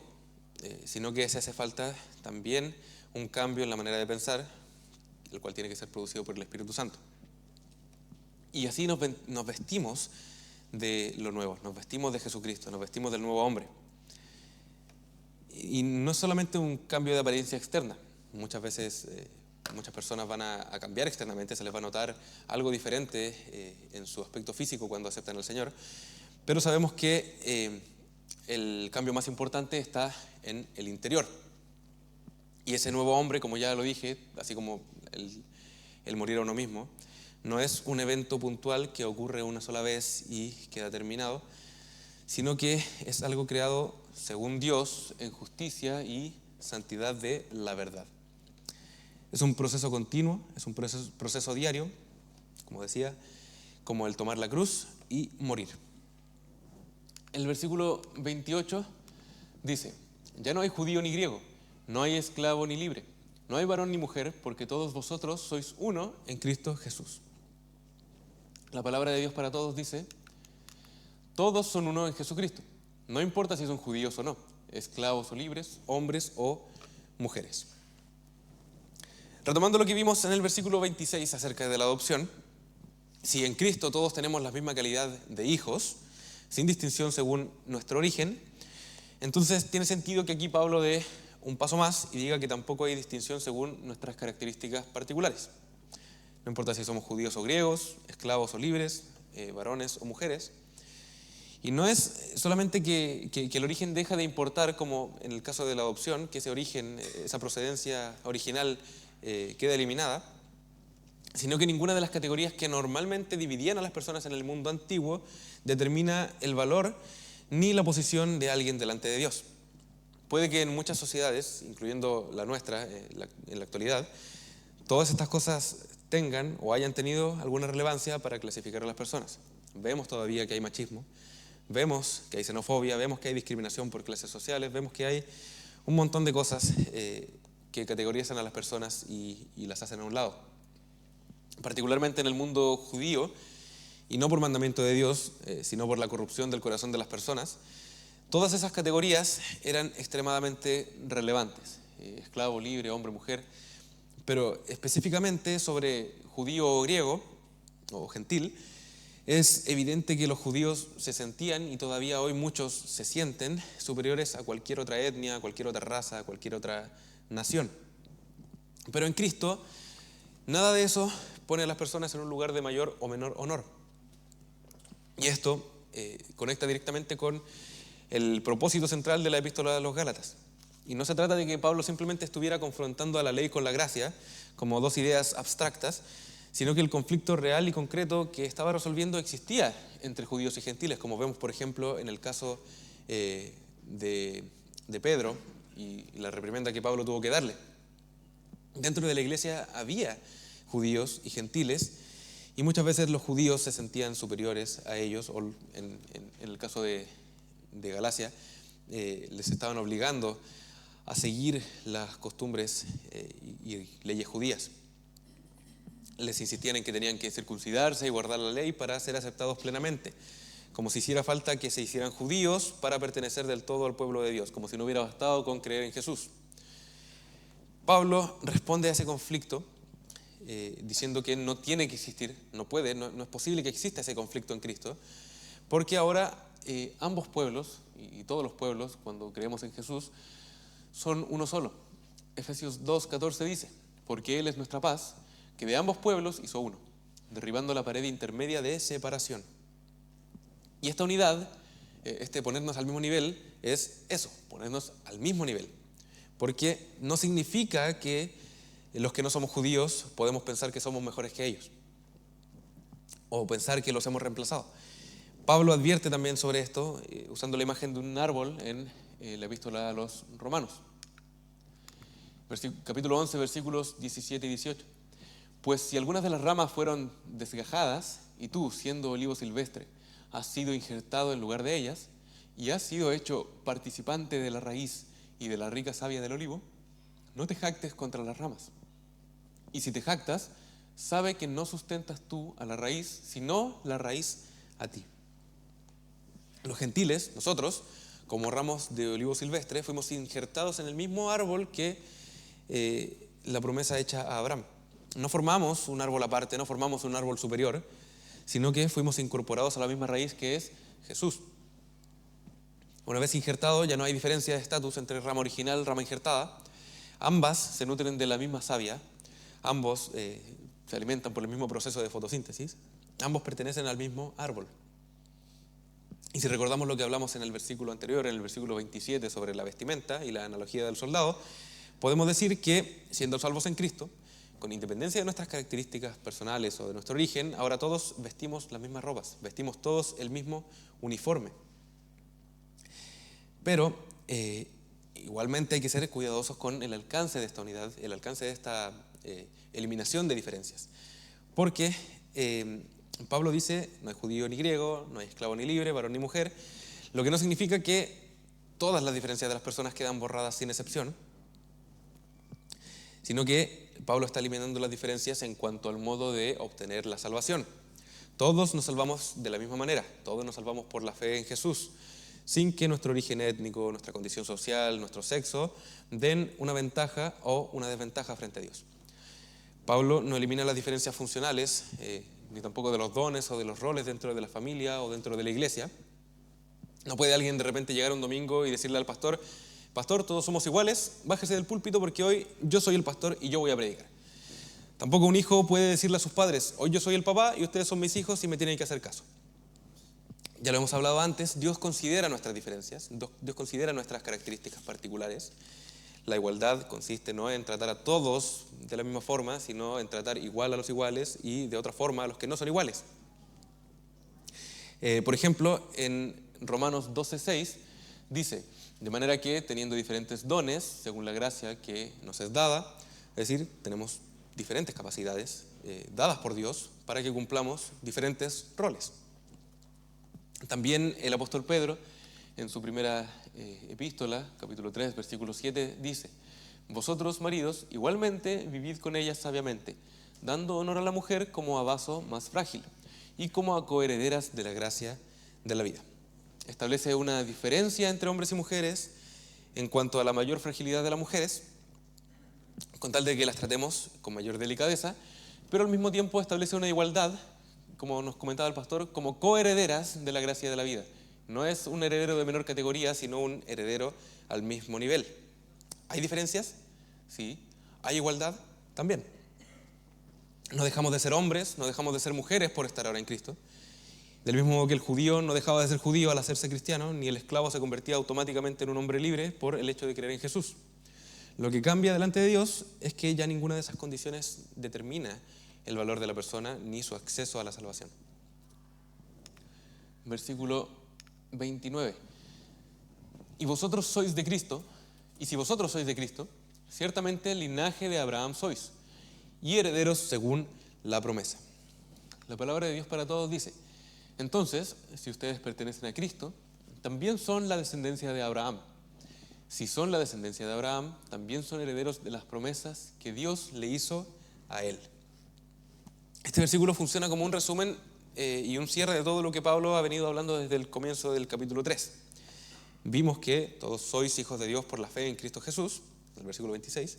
sino que se hace falta también un cambio en la manera de pensar, el cual tiene que ser producido por el Espíritu Santo. Y así nos vestimos de lo nuevo, nos vestimos de Jesucristo, nos vestimos del nuevo hombre. Y no es solamente un cambio de apariencia externa. Muchas veces muchas personas van a cambiar externamente, se les va a notar algo diferente en su aspecto físico cuando aceptan al Señor, pero sabemos que el cambio más importante está en el interior. Y ese nuevo hombre, como ya lo dije, así como el morir a uno mismo, no es un evento puntual que ocurre una sola vez y queda terminado, sino que es algo creado según Dios en justicia y santidad de la verdad. Es un proceso continuo, es un proceso diario, como decía, como el tomar la cruz y morir. El versículo 28 dice: ya no hay judío ni griego, no hay esclavo ni libre, no hay varón ni mujer, porque todos vosotros sois uno en Cristo Jesús. La palabra de Dios para todos dice: todos son uno en Jesucristo. No importa si son judíos o no, esclavos o libres, hombres o mujeres. Retomando lo que vimos en el versículo 26 acerca de la adopción, si en Cristo todos tenemos la misma calidad de hijos, sin distinción según nuestro origen, entonces tiene sentido que aquí Pablo dé un paso más y diga que tampoco hay distinción según nuestras características particulares. No importa si somos judíos o griegos, esclavos o libres, varones o mujeres. Y no es solamente que el origen deja de importar, como en el caso de la adopción, que ese origen, esa procedencia original queda eliminada, sino que ninguna de las categorías que normalmente dividían a las personas en el mundo antiguo determina el valor ni la posición de alguien delante de Dios. Puede que en muchas sociedades, incluyendo la nuestra en la actualidad, todas estas cosas tengan o hayan tenido alguna relevancia para clasificar a las personas. Vemos todavía que hay machismo, vemos que hay xenofobia, vemos que hay discriminación por clases sociales, vemos que hay un montón de cosas que categorizan a las personas y las hacen a un lado. Particularmente en el mundo judío, y no por mandamiento de Dios, sino por la corrupción del corazón de las personas, todas esas categorías eran extremadamente relevantes: esclavo, libre, hombre, mujer. Pero específicamente sobre judío o griego o gentil, es evidente que los judíos se sentían, y todavía hoy muchos se sienten, superiores a cualquier otra etnia, a cualquier otra raza, a cualquier otra nación. Pero en Cristo, nada de eso pone a las personas en un lugar de mayor o menor honor. Y esto conecta directamente con el propósito central de la epístola de los Gálatas. Y no se trata de que Pablo simplemente estuviera confrontando a la ley con la gracia, como dos ideas abstractas, sino que el conflicto real y concreto que estaba resolviendo existía entre judíos y gentiles, como vemos, por ejemplo, en el caso de Pedro y la reprimenda que Pablo tuvo que darle. Dentro de la iglesia había judíos y gentiles, y muchas veces los judíos se sentían superiores a ellos, o en el caso de Galacia, les estaban obligando a seguir las costumbres y leyes judías. Les insistían en que tenían que circuncidarse y guardar la ley para ser aceptados plenamente, como si hiciera falta que se hicieran judíos para pertenecer del todo al pueblo de Dios, como si no hubiera bastado con creer en Jesús. Pablo responde a ese conflicto diciendo que no tiene que existir, no puede, no es posible que exista ese conflicto en Cristo, porque ahora ambos pueblos, y todos los pueblos, cuando creemos en Jesús, son uno solo. Efesios 2:14 dice, porque Él es nuestra paz, que de ambos pueblos hizo uno, derribando la pared intermedia de separación. Y esta unidad, ponernos al mismo nivel, es eso, ponernos al mismo nivel. Porque no significa que los que no somos judíos podemos pensar que somos mejores que ellos, o pensar que los hemos reemplazado. Pablo advierte también sobre esto, usando la imagen de un árbol en la epístola a los Romanos. Capítulo 11, versículos 17 y 18. Pues si algunas de las ramas fueron desgajadas, y tú, siendo olivo silvestre, has sido injertado en lugar de ellas, y has sido hecho participante de la raíz y de la rica savia del olivo, no te jactes contra las ramas. Y si te jactas, sabe que no sustentas tú a la raíz, sino la raíz a ti. Los gentiles, nosotros, como ramos de olivo silvestre, fuimos injertados en el mismo árbol que la promesa hecha a Abraham. No formamos un árbol aparte, no formamos un árbol superior, sino que fuimos incorporados a la misma raíz que es Jesús. Una vez injertado, ya no hay diferencia de estatus entre rama original y rama injertada. Ambas se nutren de la misma savia, ambos se alimentan por el mismo proceso de fotosíntesis, ambos pertenecen al mismo árbol. Y si recordamos lo que hablamos en el versículo anterior, en el versículo 27, sobre la vestimenta y la analogía del soldado, podemos decir que, siendo salvos en Cristo, con independencia de nuestras características personales o de nuestro origen, ahora todos vestimos las mismas ropas, vestimos todos el mismo uniforme. Pero igualmente hay que ser cuidadosos con el alcance de esta unidad, el alcance de esta eliminación de diferencias. Porque Pablo dice, no hay judío ni griego, no hay esclavo ni libre, varón ni mujer, lo que no significa que todas las diferencias de las personas quedan borradas sin excepción, sino que Pablo está eliminando las diferencias en cuanto al modo de obtener la salvación. Todos nos salvamos de la misma manera, todos nos salvamos por la fe en Jesús, sin que nuestro origen étnico, nuestra condición social, nuestro sexo, den una ventaja o una desventaja frente a Dios. Pablo no elimina las diferencias funcionales, ni tampoco de los dones o de los roles dentro de la familia o dentro de la iglesia. No puede alguien de repente llegar un domingo y decirle al pastor, pastor, todos somos iguales, bájese del púlpito porque hoy yo soy el pastor y yo voy a predicar. Tampoco un hijo puede decirle a sus padres, hoy yo soy el papá y ustedes son mis hijos y me tienen que hacer caso. Ya lo hemos hablado antes, Dios considera nuestras diferencias, Dios considera nuestras características particulares. La igualdad consiste no en tratar a todos de la misma forma, sino en tratar igual a los iguales y de otra forma a los que no son iguales. Por ejemplo, en Romanos 12:6 dice, de manera que teniendo diferentes dones, según la gracia que nos es dada, es decir, tenemos diferentes capacidades dadas por Dios para que cumplamos diferentes roles. También el apóstol Pedro, en su primera epístola, capítulo 3, versículo 7, dice, vosotros, maridos, igualmente vivid con ellas sabiamente, dando honor a la mujer como a vaso más frágil y como a coherederas de la gracia de la vida. Establece una diferencia entre hombres y mujeres en cuanto a la mayor fragilidad de las mujeres, con tal de que las tratemos con mayor delicadeza, pero al mismo tiempo establece una igualdad, como nos comentaba el pastor, como coherederas de la gracia de la vida. No es un heredero de menor categoría, sino un heredero al mismo nivel. ¿Hay diferencias? Sí. ¿Hay igualdad? También. No dejamos de ser hombres, no dejamos de ser mujeres por estar ahora en Cristo. Del mismo modo que el judío no dejaba de ser judío al hacerse cristiano, ni el esclavo se convertía automáticamente en un hombre libre por el hecho de creer en Jesús. Lo que cambia delante de Dios es que ya ninguna de esas condiciones determina el valor de la persona ni su acceso a la salvación. Versículo 29. Y vosotros sois de Cristo, y si vosotros sois de Cristo, ciertamente el linaje de Abraham sois, y herederos según la promesa. La palabra de Dios para todos dice, entonces, si ustedes pertenecen a Cristo, también son la descendencia de Abraham. Si son la descendencia de Abraham, también son herederos de las promesas que Dios le hizo a él. Este versículo funciona como un resumen y un cierre de todo lo que Pablo ha venido hablando desde el comienzo del capítulo 3. Vimos que todos sois hijos de Dios por la fe en Cristo Jesús, el versículo 26.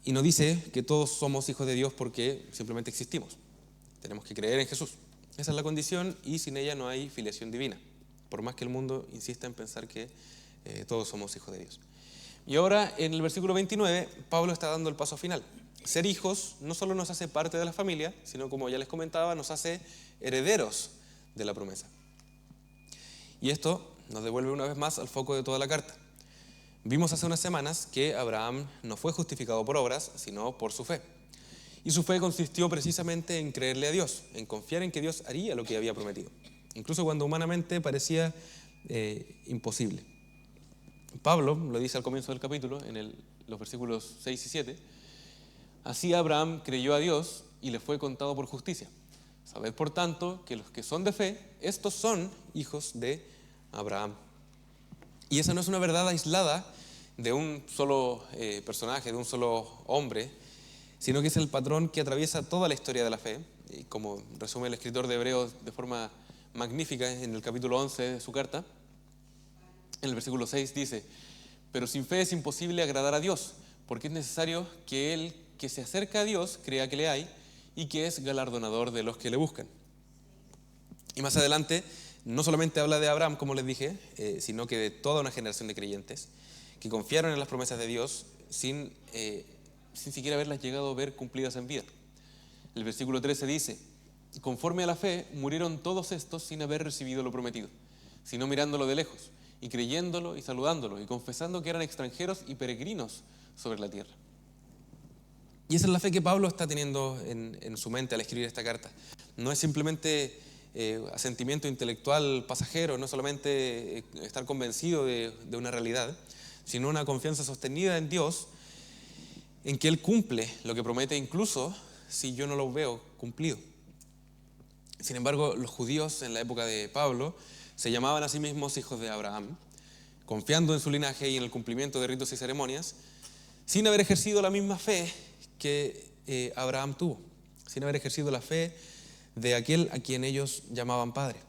Y no dice que todos somos hijos de Dios porque simplemente existimos. Tenemos que creer en Jesús. Esa es la condición y sin ella no hay filiación divina. Por más que el mundo insista en pensar que todos somos hijos de Dios. Y ahora en el versículo 29, Pablo está dando el paso final. Ser hijos no solo nos hace parte de la familia, sino como ya les comentaba, nos hace herederos de la promesa. Y esto nos devuelve una vez más al foco de toda la carta. Vimos hace unas semanas que Abraham no fue justificado por obras, sino por su fe. Y su fe consistió precisamente en creerle a Dios, en confiar en que Dios haría lo que había prometido, incluso cuando humanamente parecía imposible. Pablo lo dice al comienzo del capítulo, en los versículos 6 y 7. Así Abraham creyó a Dios y le fue contado por justicia. Sabed, por tanto, que los que son de fe, estos son hijos de Abraham. Y esa no es una verdad aislada de un solo personaje, de un solo hombre, sino que es el patrón que atraviesa toda la historia de la fe. Y como resume el escritor de Hebreos de forma magnífica en el capítulo 11 de su carta, en el versículo 6 dice: pero sin fe es imposible agradar a Dios, porque es necesario que el que se acerca a Dios crea que le hay y que es galardonador de los que le buscan. Y más adelante no solamente habla de Abraham, como les dije, sino que de toda una generación de creyentes que confiaron en las promesas de Dios sin siquiera haberlas llegado a ver cumplidas en vida. El versículo 13 dice: conforme a la fe murieron todos estos sin haber recibido lo prometido, sino mirándolo de lejos y creyéndolo y saludándolo y confesando que eran extranjeros y peregrinos sobre la tierra. Y esa es la fe que Pablo está teniendo en su mente al escribir esta carta. No es simplemente asentimiento intelectual pasajero, no solamente estar convencido de una realidad, sino una confianza sostenida en Dios, en que Él cumple lo que promete, incluso si yo no lo veo cumplido. Sin embargo, los judíos en la época de Pablo se llamaban a sí mismos hijos de Abraham, confiando en su linaje y en el cumplimiento de ritos y ceremonias, sin haber ejercido la misma fe que Abraham tuvo, sin haber ejercido la fe de aquel a quien ellos llamaban padre.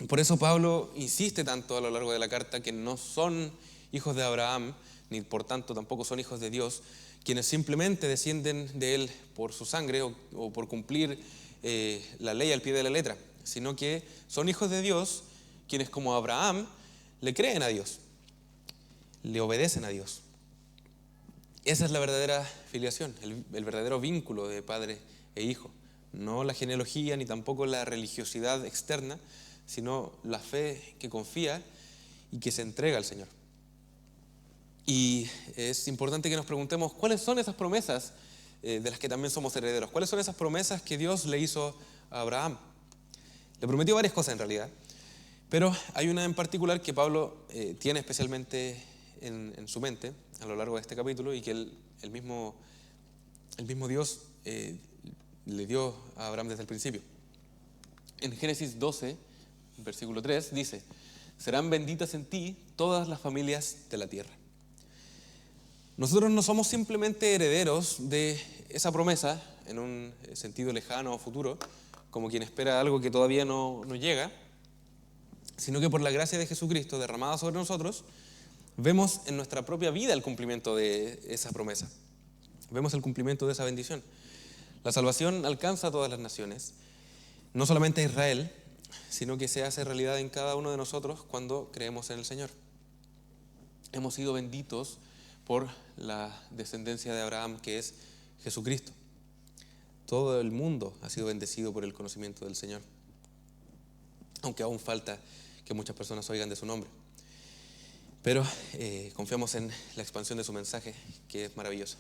Por eso Pablo insiste tanto a lo largo de la carta que no son hijos de Abraham, ni por tanto tampoco son hijos de Dios, quienes simplemente descienden de él por su sangre o por cumplir la ley al pie de la letra, sino que son hijos de Dios quienes, como Abraham, le creen a Dios, le obedecen a Dios. Esa es la verdadera filiación, el verdadero vínculo de padre e hijo. No la genealogía ni tampoco la religiosidad externa, sino la fe que confía y que se entrega al Señor. Y es importante que nos preguntemos cuáles son esas promesas de las que también somos herederos. ¿Cuáles son esas promesas que Dios le hizo a Abraham? Le prometió varias cosas en realidad, pero hay una en particular que Pablo tiene especialmente en su mente a lo largo de este capítulo y que el mismo Dios le dio a Abraham desde el principio. En Génesis 12, versículo 3, dice: serán benditas en ti todas las familias de la tierra. Nosotros no somos simplemente herederos de esa promesa en un sentido lejano o futuro, como quien espera algo que todavía no llega, sino que por la gracia de Jesucristo derramada sobre nosotros, vemos en nuestra propia vida el cumplimiento de esa promesa. Vemos el cumplimiento de esa bendición. La salvación alcanza a todas las naciones, no solamente a Israel, sino que se hace realidad en cada uno de nosotros cuando creemos en el Señor. Hemos sido benditos por la descendencia de Abraham, que es Jesucristo. Todo el mundo ha sido bendecido por el conocimiento del Señor, aunque aún falta que muchas personas oigan de su nombre. Pero confiamos en la expansión de su mensaje, que es maravillosa.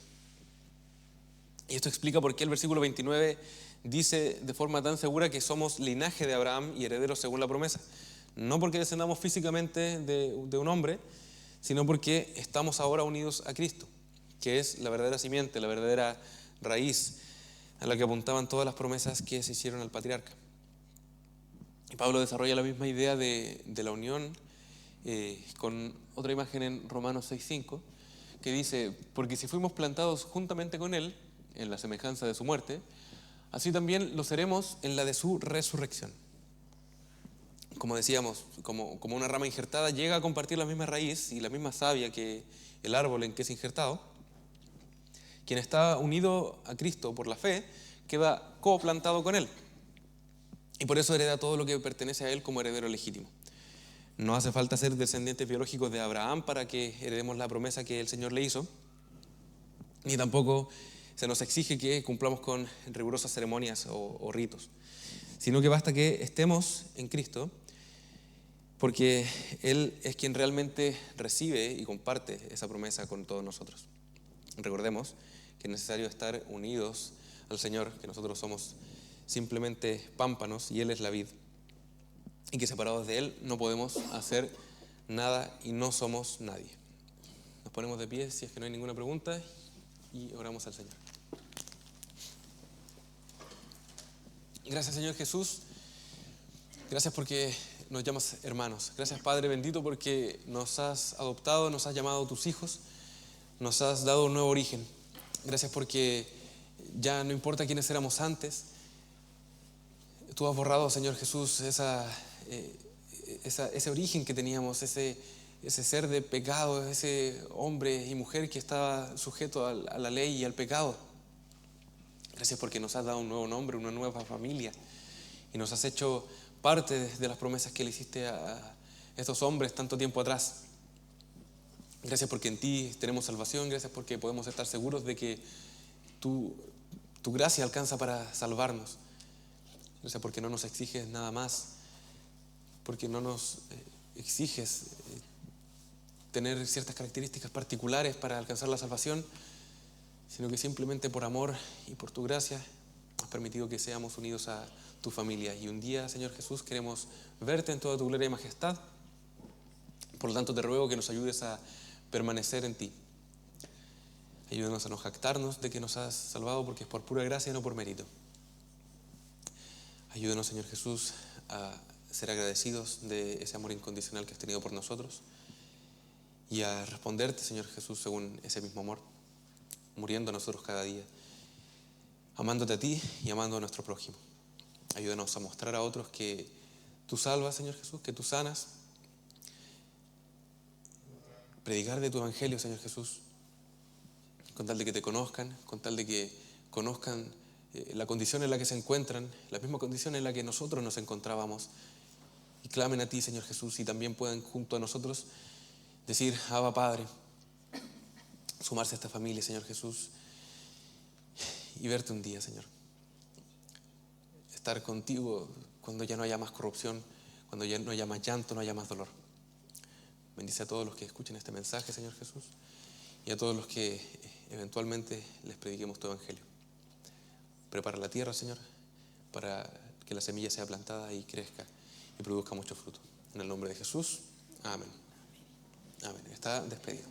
Y esto explica por qué el versículo 29 dice de forma tan segura que somos linaje de Abraham y herederos según la promesa. No porque descendamos físicamente de un hombre, sino porque estamos ahora unidos a Cristo, que es la verdadera simiente, la verdadera raíz a la que apuntaban todas las promesas que se hicieron al patriarca. Y Pablo desarrolla la misma idea de la unión con otra imagen en Romanos 6:5, que dice: porque si fuimos plantados juntamente con Él en la semejanza de su muerte, así también lo seremos en la de su resurrección. Como decíamos, como una rama injertada llega a compartir la misma raíz y la misma savia que el árbol en que es injertado, Quien está unido a Cristo por la fe queda coplantado con Él. Y por eso hereda todo lo que pertenece a Él como heredero legítimo. No hace falta ser descendientes biológicos de Abraham para que heredemos la promesa que el Señor le hizo, ni tampoco se nos exige que cumplamos con rigurosas ceremonias o ritos, sino que basta que estemos en Cristo, porque Él es quien realmente recibe y comparte esa promesa con todos nosotros. Recordemos que es necesario estar unidos al Señor, que nosotros somos simplemente pámpanos y Él es la vid, y que separados de Él no podemos hacer nada y no somos nadie. Nos ponemos de pie si es que no hay ninguna pregunta y oramos al Señor. Gracias, Señor Jesús. Gracias porque nos llamas hermanos. Gracias, Padre bendito, porque nos has adoptado, nos has llamado tus hijos, nos has dado un nuevo origen. Gracias porque ya no importa quiénes éramos antes. Tú has borrado, Señor Jesús, ese origen que teníamos, ese ser de pecado, ese hombre y mujer que estaba sujeto a la ley y al pecado. Gracias porque nos has dado un nuevo nombre, una nueva familia, y nos has hecho parte de las promesas que le hiciste a estos hombres tanto tiempo atrás. Gracias porque en ti tenemos salvación. Gracias porque podemos estar seguros de que tu gracia alcanza para salvarnos. Gracias porque no nos exiges nada más, porque no nos exiges tener ciertas características particulares para alcanzar la salvación, sino que simplemente por amor y por tu gracia has permitido que seamos unidos a tu familia. Y un día, Señor Jesús, queremos verte en toda tu gloria y majestad. Por lo tanto, te ruego que nos ayudes a permanecer en ti. Ayúdanos a no jactarnos de que nos has salvado, porque es por pura gracia y no por mérito. Ayúdanos, Señor Jesús, a ser agradecidos de ese amor incondicional que has tenido por nosotros y a responderte, Señor Jesús, según ese mismo amor, muriendo a nosotros cada día, amándote a ti y amando a nuestro prójimo. Ayúdanos a mostrar a otros que tú salvas, Señor Jesús, que tú sanas. Predicar de tu evangelio, Señor Jesús, con tal de que te conozcan, con tal de que conozcan la condición en la que se encuentran, la misma condición en la que nosotros nos encontrábamos, y clamen a ti, Señor Jesús, y también puedan junto a nosotros decir: Abba, Padre, sumarse a esta familia, Señor Jesús, y verte un día, Señor. Estar contigo cuando ya no haya más corrupción, cuando ya no haya más llanto, no haya más dolor. Bendice a todos los que escuchen este mensaje, Señor Jesús, y a todos los que eventualmente les prediquemos tu evangelio. Prepara la tierra, Señor, para que la semilla sea plantada y crezca y produzca mucho fruto. En el nombre de Jesús, amén. Amén. Está despedido.